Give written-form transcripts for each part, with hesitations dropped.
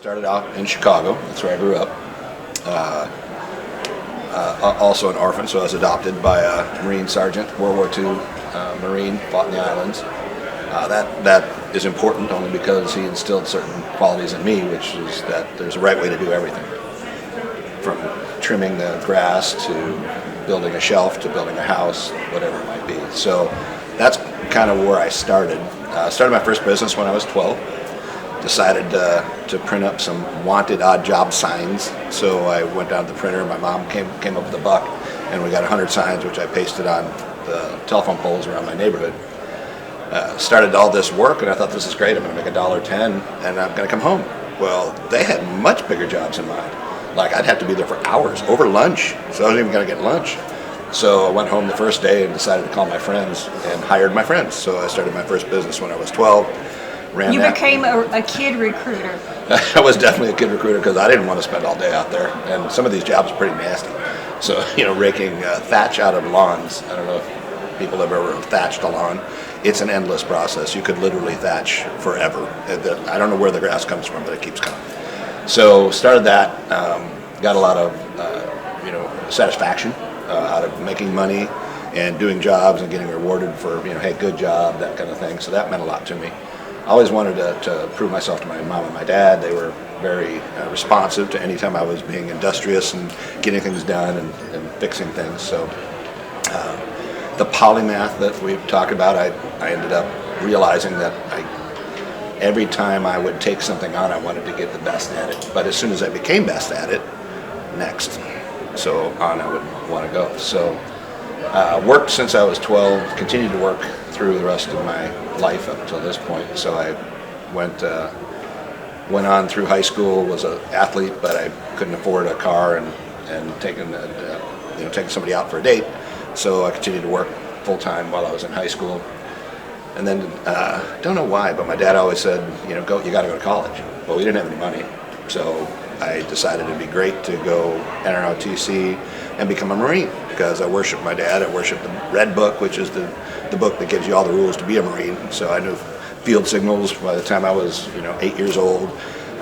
started out in Chicago. That's where I grew up. Also an orphan, so I was adopted by a Marine sergeant, World War II Marine, fought in the islands. That is important only because he instilled certain qualities in me, which is that there's a right way to do everything. From trimming the grass to building a shelf to building a house, whatever it might be. So that's kind of where I started. I started my first business when I was 12. Decided to print up some wanted odd job signs. So I went down to the printer. My mom came up with $1, and we got 100 signs, which I pasted on the telephone poles around my neighborhood. Started all this work, and I thought, this is great. I'm going to make $1.10, and I'm going to come home. Well, they had much bigger jobs in mind. Like, I'd have to be there for hours, over lunch, so I wasn't even going to get lunch. So I went home the first day and decided to call my friends and hired my friends. So I started my first business when I was 12. You became a kid recruiter. I was definitely a kid recruiter because I didn't want to spend all day out there. And some of these jobs are pretty nasty. So, raking thatch out of lawns. I don't know if people have ever thatched a lawn. It's an endless process. You could literally thatch forever. I don't know where the grass comes from, but it keeps coming. So started that, got a lot of satisfaction out of making money and doing jobs and getting rewarded for, hey, good job, that kind of thing. So that meant a lot to me. I always wanted to prove myself to my mom and my dad. They were very responsive to any time I was being industrious and getting things done and fixing things. So the polymath that we've talked about, I ended up realizing that every time I would take something on, I wanted to get the best at it. But as soon as I became best at it, next. So on I would want to go. So worked since I was 12, continued to work through the rest of my life up until this point. So I went on through high school, was an athlete, but I couldn't afford a car and taking somebody out for a date. So I continued to work full time while I was in high school. And then don't know why, but my dad always said, you got to go to college. Well, we didn't have any money, so I decided it'd be great to go enter ROTC and become a Marine because I worship my dad. I worship the Red Book, which is the book that gives you all the rules to be a Marine. So I knew field signals by the time I was 8 years old.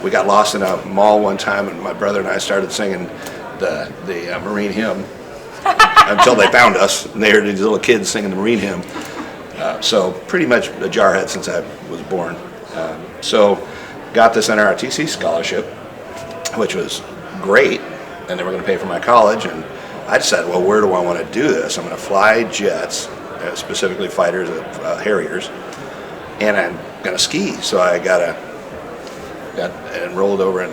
We got lost in a mall one time, and my brother and I started singing the Marine hymn until they found us. And they heard these little kids singing the Marine hymn. So pretty much a jarhead since I was born. So got this NROTC scholarship, which was great, and they were going to pay for my college. And I decided, well, where do I want to do this? I'm going to fly jets, specifically fighters, Harriers, and I'm going to ski. So I got enrolled over at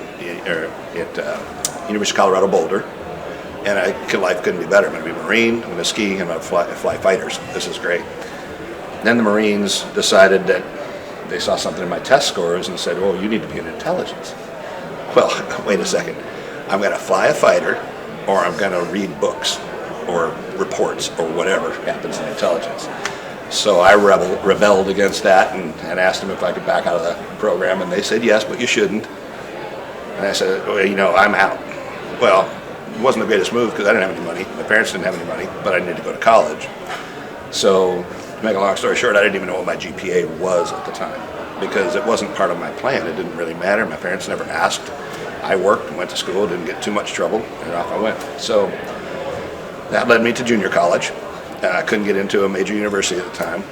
University of Colorado Boulder, and life couldn't be better. I'm going to be a Marine, I'm going to ski, and I'm going to fly fighters. This is great. Then the Marines decided that they saw something in my test scores and said, oh, you need to be in intelligence. Well, wait a second. I'm going to fly a fighter, or I'm going to read books or reports or whatever happens in intelligence. So I rebelled against that and asked them if I could back out of the program, and they said yes, but you shouldn't. And I said, well, I'm out. Well, it wasn't the greatest move because I didn't have any money. My parents didn't have any money, but I needed to go to college. So to make a long story short, I didn't even know what my GPA was at the time because it wasn't part of my plan. It didn't really matter. My parents never asked. I worked and went to school, didn't get too much trouble, and off I went. So that led me to junior college. I couldn't get into a major university at the time.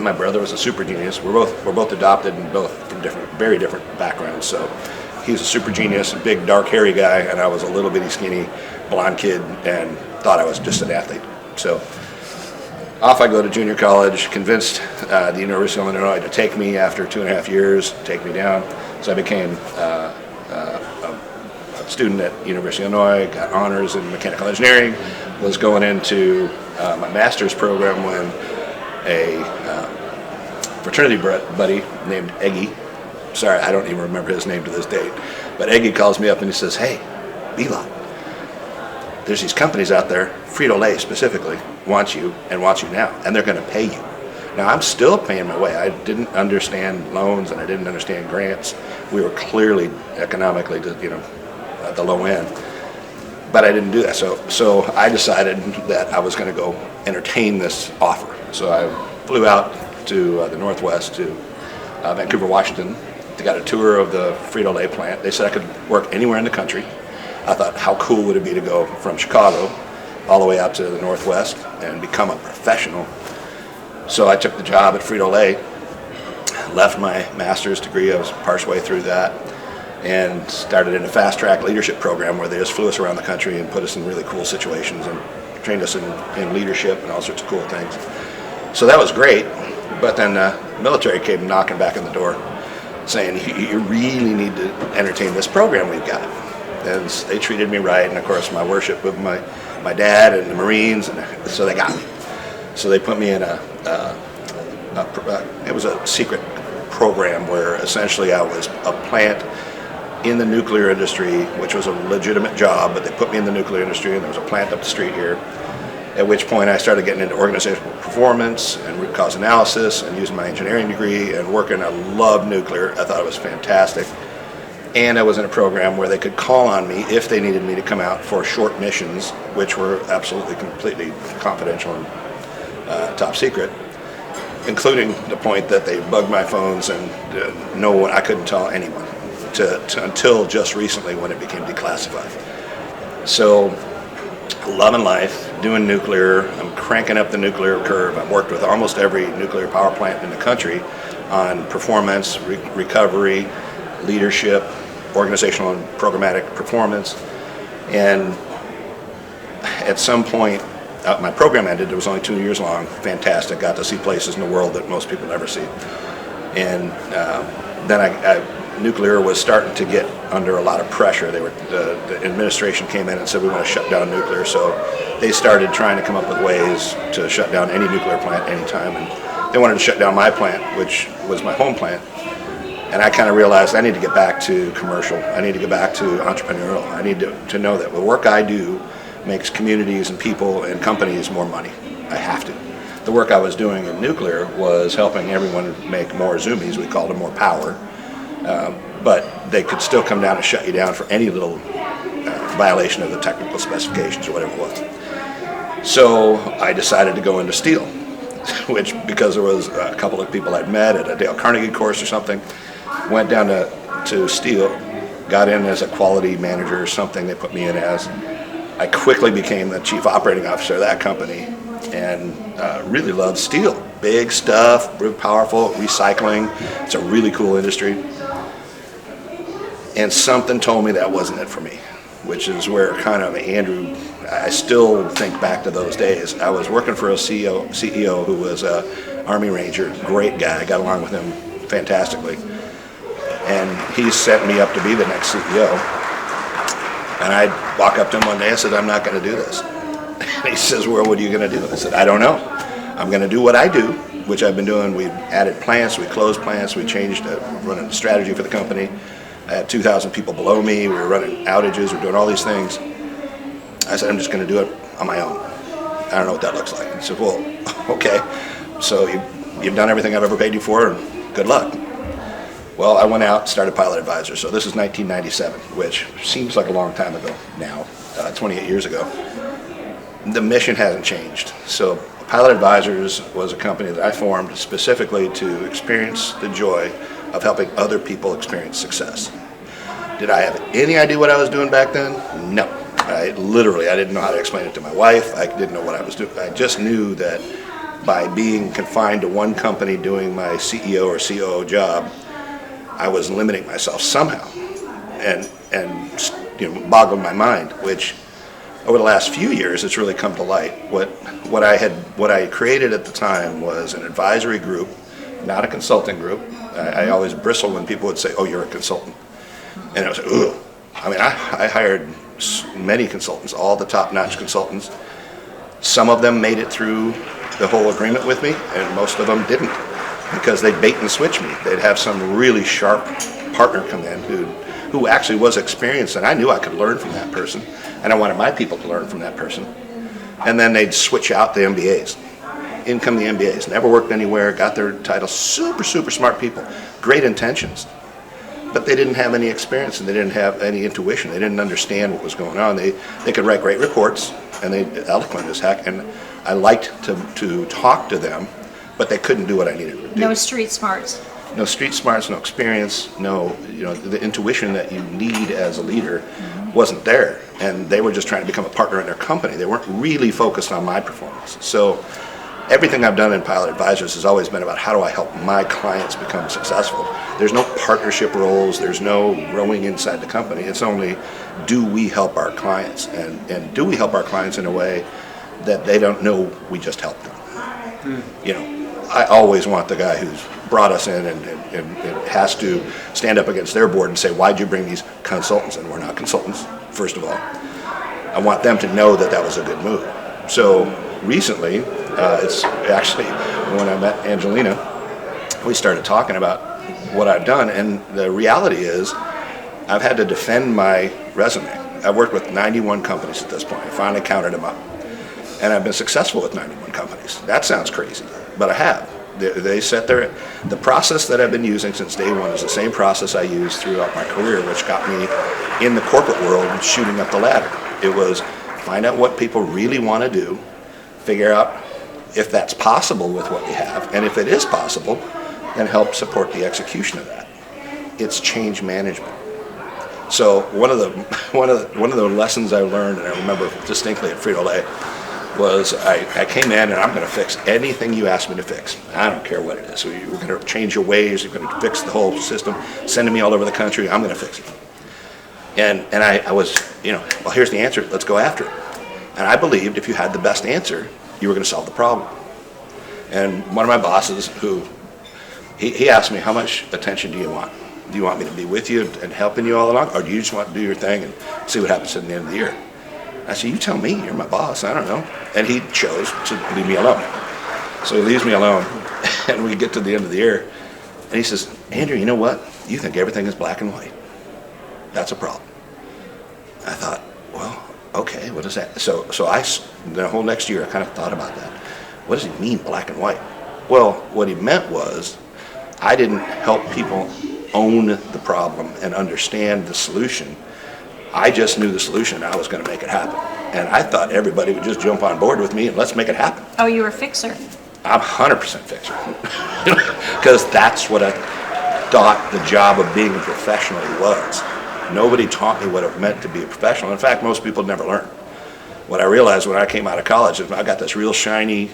My brother was a super genius. We're both adopted and both from very different backgrounds. So he was a super genius, a big, dark, hairy guy, and I was a little bitty, skinny, blonde kid and thought I was just an athlete. So off I go to junior college, convinced the University of Illinois to take me after 2.5 years, take me down. So I became a student at University of Illinois, got honors in mechanical engineering, was going into my master's program when a fraternity buddy named Eggy, sorry, I don't even remember his name to this date, but Eggy calls me up and he says, hey, Bielat, there's these companies out there, Frito-Lay specifically, wants you now, and they're going to pay you. Now, I'm still paying my way. I didn't understand loans and I didn't understand grants. We were clearly economically, at the low end, but I didn't do that. So I decided that I was going to go entertain this offer. So I flew out to the Northwest to Vancouver, Washington, They got a tour of the Frito-Lay plant. They said I could work anywhere in the country. I thought, how cool would it be to go from Chicago all the way out to the Northwest and become a professional? So I took the job at Frito-Lay, left my master's degree. I was partial way through that, and started in a fast-track leadership program where they just flew us around the country and put us in really cool situations and trained us in leadership and all sorts of cool things. So that was great, but then the military came knocking back on the door saying, you really need to entertain this program we've got. And they treated me right, and of course my worship with my dad and the Marines, and so they got me. So they put me in it was a secret program where essentially I was a plant in the nuclear industry, which was a legitimate job, but they put me in the nuclear industry, and there was a plant up the street here, at which point I started getting into organizational performance and root cause analysis and using my engineering degree and working. I loved nuclear. I thought it was fantastic. And I was in a program where they could call on me if they needed me to come out for short missions, which were absolutely, completely confidential and top secret, including the point that they bugged my phones and I couldn't tell anyone until just recently when it became declassified. So, loving life, doing nuclear. I'm cranking up the nuclear curve. I've worked with almost every nuclear power plant in the country on performance, recovery, leadership, organizational and programmatic performance. And at some point, my program ended. It was only 2 years long. Fantastic. Got to see places in the world that most people never see. And then nuclear was starting to get under a lot of pressure. The administration came in and said, we want to shut down nuclear. So they started trying to come up with ways to shut down any nuclear plant anytime. And they wanted to shut down my plant, which was my home plant. And I kind of realized I need to get back to commercial. I need to get back to entrepreneurial. I need to know that the work I do makes communities and people and companies more money. I have to. The work I was doing in nuclear was helping everyone make more zoomies. We called them more power. But they could still come down and shut you down for any little violation of the technical specifications or whatever it was. So I decided to go into steel, which, because there was a couple of people I'd met at a Dale Carnegie course or something, went down to steel, got in as a quality manager or something they put me in as. I quickly became the chief operating officer of that company and really loved steel. Big stuff, real powerful, recycling. It's a really cool industry. And something told me that wasn't it for me, which is where kind of Andrew, I still think back to those days. I was working for a CEO who was an Army Ranger, great guy, got along with him fantastically. And he set me up to be the next CEO. And I walk up to him one day and said, I'm not going to do this. And he says, well, what are you going to do? I said, I don't know. I'm going to do what I do, which I've been doing. We added plants, we closed plants, we changed, running a strategy for the company. I had 2,000 people below me. We were running outages. We were doing all these things. I said, I'm just going to do it on my own. I don't know what that looks like. He said, well, okay. So you've done everything I've ever paid you for, and good luck. Well, I went out and started Pilot Advisors. So this is 1997, which seems like a long time ago now, 28 years ago. The mission hasn't changed. So Pilot Advisors was a company that I formed specifically to experience the joy of helping other people experience success. Did I have any idea what I was doing back then? No. I didn't know how to explain it to my wife. I didn't know what I was doing. I just knew that by being confined to one company doing my CEO or COO job, I was limiting myself somehow and boggled my mind, which over the last few years it's really come to light. What I created at the time was an advisory group, not a consulting group. I always bristle when people would say, oh, you're a consultant. And I was like, ugh. I mean, I hired many consultants, all the top-notch consultants. Some of them made it through the whole agreement with me, and most of them didn't, because they'd bait and switch me. They'd have some really sharp partner come in who actually was experienced, and I knew I could learn from that person, and I wanted my people to learn from that person. And then they'd switch out the MBAs. In come the MBAs, never worked anywhere, got their title, super, super smart people, great intentions. But they didn't have any experience and they didn't have any intuition. They didn't understand what was going on. They could write great reports and they eloquent as heck, and I liked to talk to them, but they couldn't do what I needed to do. No street smarts. no street smarts, no experience, no, the intuition that you need as a leader wasn't there. And they were just trying to become a partner in their company. They weren't really focused on my performance. So everything I've done in Pilot Advisors has always been about how do I help my clients become successful. There's no partnership roles, there's no growing inside the company. It's only, do we help our clients? And do we help our clients in a way that they don't know we just helped them? I always want the guy who's brought us in and has to stand up against their board and say, why'd you bring these consultants in? We're not consultants, first of all. I want them to know that that was a good move. So recently, it's actually when I met Angelina, we started talking about what I've done, and the reality is I've had to defend my resume. I've worked with 91 companies at this point. I finally counted them up. And I've been successful with 91 companies. That sounds crazy, but I have. They set the process that I've been using since day one is the same process I used throughout my career, which got me in the corporate world shooting up the ladder. It was find out what people really want to do, figure out if that's possible with what we have, and if it is possible, then help support the execution of that. It's change management. So one of the lessons I learned, and I remember distinctly at Frito-Lay, was I came in and I'm going to fix anything you ask me to fix. I don't care what it is. So we're going to change your ways. You're going to fix the whole system, sending me all over the country. I'm going to fix it. And I was, well, here's the answer. Let's go after it. And I believed if you had the best answer, you were going to solve the problem. And one of my bosses, who he asked me, how much attention do you want? Do you want me to be with you and helping you all along, or do you just want to do your thing and see what happens at the end of the year? I said, you tell me, you're my boss, I don't know. And he chose to leave me alone. So he leaves me alone, and we get to the end of the year, and he says, Andrew, you know what? You think everything is black and white. That's a problem. I thought, well, okay, what is that? So the whole next year, I kind of thought about that. What does he mean, black and white? Well, what he meant was, I didn't help people own the problem and understand the solution. I just knew the solution, and I was going to make it happen. And I thought everybody would just jump on board with me and let's make it happen. Oh, you were a fixer. I'm 100% fixer. Because that's what I thought the job of being a professional was. Nobody taught me what it meant to be a professional. In fact, most people never learn. What I realized when I came out of college is I got this real shiny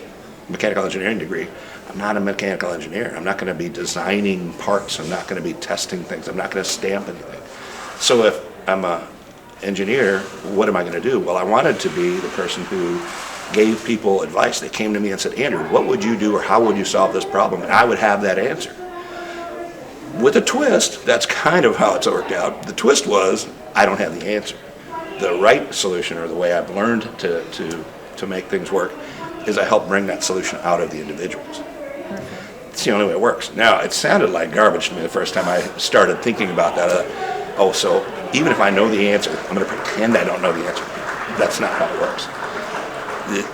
mechanical engineering degree. I'm not a mechanical engineer. I'm not going to be designing parts. I'm not going to be testing things. I'm not going to stamp anything. So if I'm a engineer, what am I going to do? Well, I wanted to be the person who gave people advice. They came to me and said, Andrew, what would you do or how would you solve this problem? And I would have that answer. With a twist, that's kind of how it's worked out. The twist was, I don't have the answer. The right solution, or the way I've learned to make things work, is I help bring that solution out of the individuals. It's the only way it works. Now, it sounded like garbage to me the first time I started thinking about that. So even if I know the answer, I'm going to pretend I don't know the answer. That's not how it works.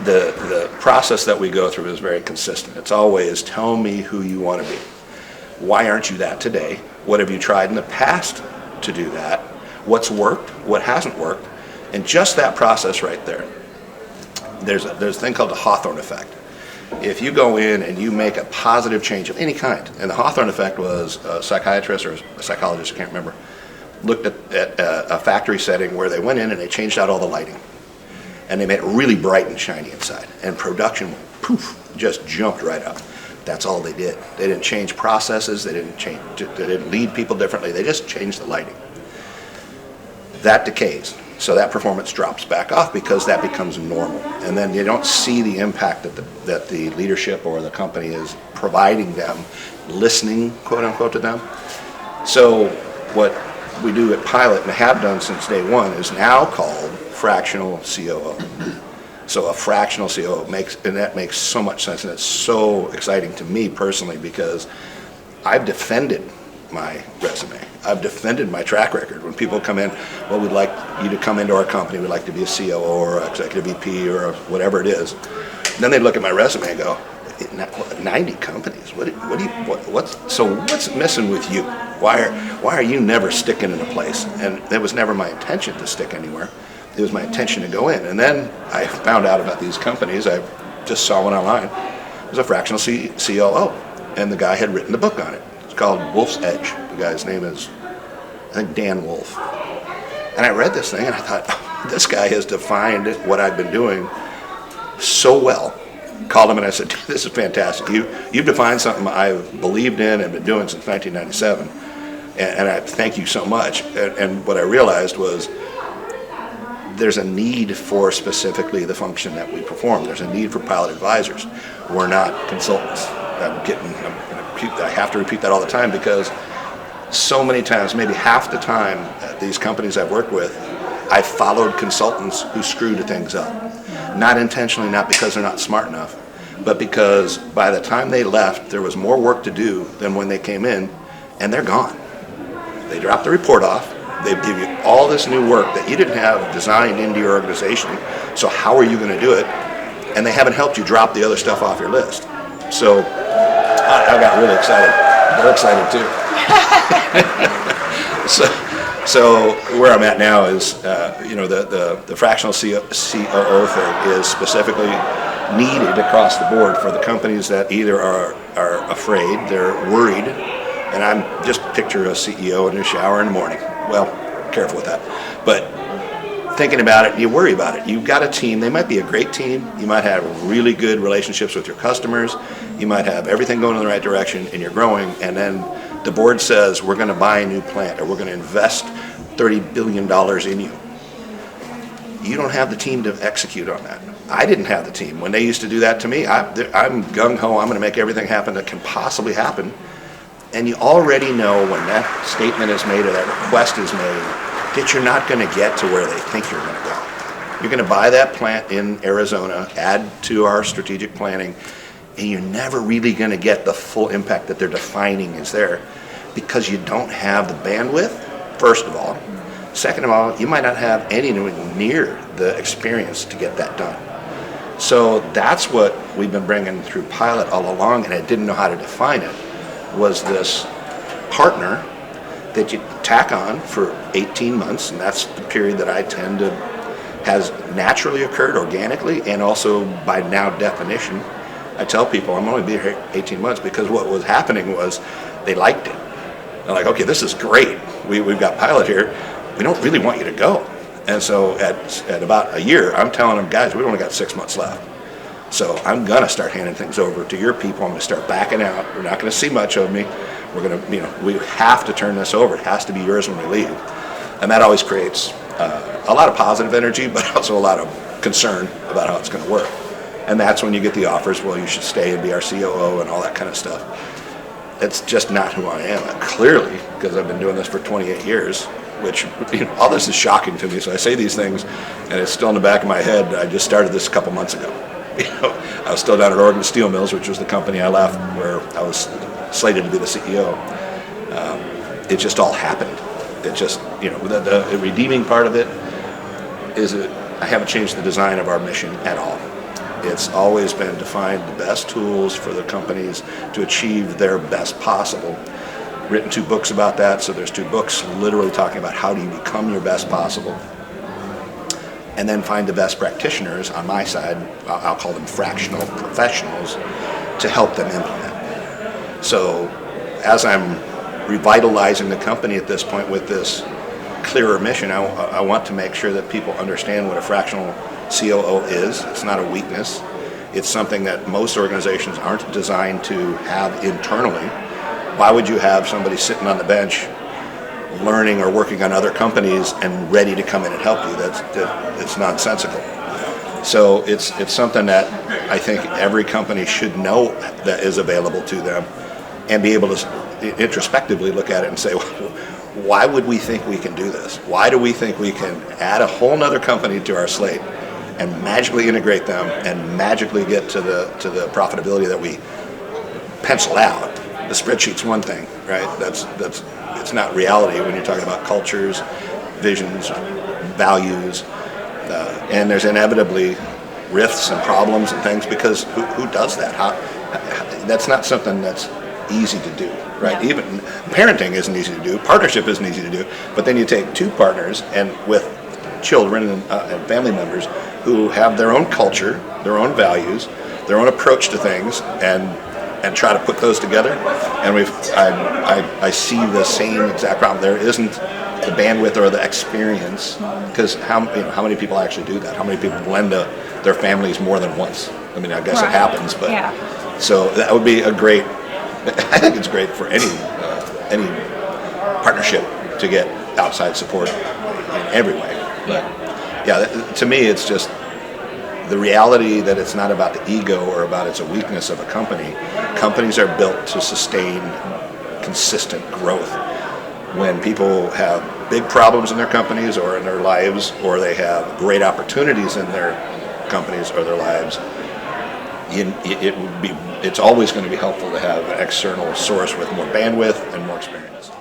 The process that we go through is very consistent. It's always, tell me who you want to be. Why aren't you that today? What have you tried in the past to do that? What's worked? What hasn't worked? And just that process right there. There's a thing called the Hawthorne effect. If you go in and you make a positive change of any kind, and the Hawthorne effect was a psychiatrist or a psychologist, I can't remember, looked at a factory setting where they went in and they changed out all the lighting. And they made it really bright and shiny inside. And production, poof, just jumped right up. That's all they did. They didn't change processes. They didn't lead people differently. They just changed the lighting. That decays. So that performance drops back off because that becomes normal. And then you don't see the impact that the leadership or the company is providing them, listening, quote unquote, to them. So what we do at Pilot, and have done since day one, is now called fractional COO. So a fractional COO that makes so much sense, and it's so exciting to me personally because I've defended my resume. I've defended my track record. When people come in, well, we'd like you to come into our company, we'd like to be a COO or executive VP or whatever it is. And then they look at my resume and go, 90 companies, what's missing with you? Why are you never sticking in a place? And it was never my intention to stick anywhere. It was my intention to go in. And then I found out about these companies. I just saw one online. It was a fractional COO, and the guy had written the book on it. called Wolf's Edge. The guy's name is, I think, Dan Wolf. And I read this thing and I thought, oh, this guy has defined what I've been doing so well. Called him and I said, this is fantastic. You've defined something I've believed in and been doing since 1997. And I thank you so much. And what I realized was there's a need for specifically the function that we perform. There's a need for pilot advisors. We're not consultants. I have to repeat that all the time because so many times, maybe half the time at these companies I've worked with, I followed consultants who screwed things up. Not intentionally, not because they're not smart enough, but because by the time they left, there was more work to do than when they came in, and they're gone. They drop the report off. They give you all this new work that you didn't have designed into your organization, so how are you going to do it? And they haven't helped you drop the other stuff off your list. So I got really excited. They're excited too. So where I'm at now is, the fractional COO thing is specifically needed across the board for the companies that either are afraid, they're worried, and I'm just picture a CEO in the shower in the morning. Well, careful with that. But thinking about it, you worry about it. You've got a team. They might be a great team. You might have really good relationships with your customers. You might have everything going in the right direction, and you're growing, and then the board says, we're going to buy a new plant, or we're going to invest $30 billion in you. You don't have the team to execute on that. I didn't have the team. When they used to do that to me, I'm gung-ho, I'm going to make everything happen that can possibly happen. And you already know when that statement is made or that request is made that you're not going to get to where they think you're going to go. You're going to buy that plant in Arizona, add to our strategic planning, and you're never really going to get the full impact that they're defining is there because you don't have the bandwidth, first of all. Second of all, you might not have anywhere near the experience to get that done. So that's what we've been bringing through Pilot all along, and I didn't know how to define it, was this partner that you tack on for 18 months, and that's the period that I tend to has naturally occurred organically, and also by now definition. I tell people I'm only be here 18 months because what was happening was they liked it. They're like, okay, this is great. We've got Pilot here. We don't really want you to go. And so at about a year, I'm telling them, guys, we've only got 6 months left. So I'm going to start handing things over to your people. I'm going to start backing out. We're not going to see much of me. We're going to, we have to turn this over. It has to be yours when we leave. And that always creates a lot of positive energy, but also a lot of concern about how it's going to work. And that's when you get the offers, well, you should stay and be our COO and all that kind of stuff. It's just not who I am, clearly, because I've been doing this for 28 years, which, all this is shocking to me. So I say these things, and it's still in the back of my head. I just started this a couple months ago. I was still down at Oregon Steel Mills, which was the company I left, where I was slated to be the CEO. It just all happened. It just, the redeeming part of it is that I haven't changed the design of our mission at all. It's always been to find the best tools for the companies to achieve their best possible. Written 2 books about that, so there's 2 books literally talking about how do you become your best possible. And then find the best practitioners on my side, I'll call them fractional professionals, to help them implement. So as I'm revitalizing the company at this point with this clearer mission, I want to make sure that people understand what a fractional COO is. It's not a weakness. It's something that most organizations aren't designed to have internally. Why would you have somebody sitting on the bench learning or working on other companies and ready to come in and help you? It's nonsensical. So it's something that I think every company should know that is available to them and be able to introspectively look at it and say, why would we think we can do this? Why do we think we can add a whole nother company to our slate and magically integrate them and magically get to the profitability that we pencil out? The spreadsheet's one thing, right? It's not reality when you're talking about cultures, visions, values, and there's inevitably rifts and problems and things because who does that? That's not something that's easy to do, right? Yeah. Even parenting isn't easy to do, partnership isn't easy to do, but then you take 2 partners and with children and family members who have their own culture, their own values, their own approach to things, and and try to put those together. And I see the same exact problem. There isn't the bandwidth or the experience, because how many people actually do that? How many people blend their families more than once? I mean, I guess it happens, but so that would be a great. I think it's great for any partnership to get outside support in every way. But to me, it's just the reality that it's not about the ego or about it's a weakness of a company. Companies are built to sustain consistent growth. When people have big problems in their companies or in their lives, or they have great opportunities in their companies or their lives, it's always going to be helpful to have an external source with more bandwidth and more experience.